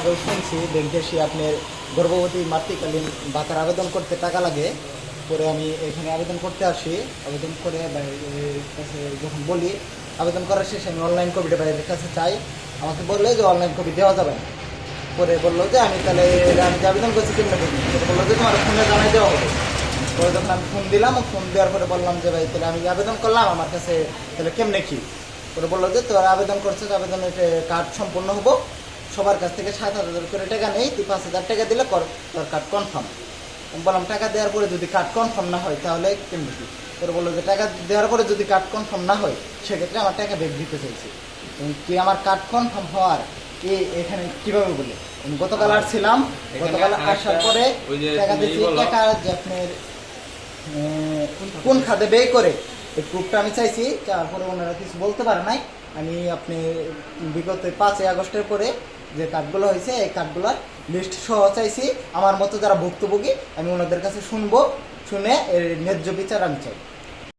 শুনছি ব্যাংকে এসে আপনার গর্ভবতী মাতৃকালীন ভাতার আবেদন করতে টাকা লাগে। পরে আমি এখানে আবেদন করতে আসি, আবেদন করে ভাইয়ের কাছে যখন বলি আবেদন করার শেষে আমি অনলাইন কপিটা ভাইয়ের কাছে চাই, আমাকে বললো যে অনলাইন কপি দেওয়া যাবে না। পরে বললো যে আমি তাহলে আমি যে আবেদন করছি কেমনে করবো, বললো যে তোমার ফোনে জানাই দেওয়া হবে। পরে যখন আমি ফোন দিলাম, ফোন দেওয়ার পরে বললাম যে ভাই তাহলে আমি আবেদন করলাম, আমার কাছে তাহলে কেমনে কি। পরে বললো যে তোর আবেদন করছে, আবেদনের কার্ড সম্পূর্ণ হবো, সবার কাছ থেকে 7,000 করে টাকা নেই, তুই 5,000 টাকা দিলে তোর কার্ড কনফার্ম। আমি বললাম টাকা দেওয়ার পরে যদি কার্ড কনফার্ম না হয় তাহলে কেমনি কি। তোর বললো যে টাকা দেওয়ার পরে যদি কার্ড কনফার্ম না হয় সেক্ষেত্রে আমার টাকা ব্যাক দিতে চাইছি। তুই আমার কার্ড কনফার্ম হওয়ার কি এখানে কিভাবে বলে আমি গতকাল আসছিলাম, গতকাল আসার পরে টাকা দিচ্ছি, টাকা যে আপনার কোন খাতে ব্যয় করে এই প্রুফটা আমি চাইছি। তারপরে ওনারা কিছু বলতে পারে নাই। আমি আপনি বিগত 5ই আগস্টের পরে যে কার্ডগুলো হয়েছে এই কার্ডগুলোর লিস্ট সহ চাইছি। আমার মতো যারা ভুক্তভোগী আমি ওনাদের কাছে শুনবো, শুনে এর ন্যায্য বিচার আমি চাই।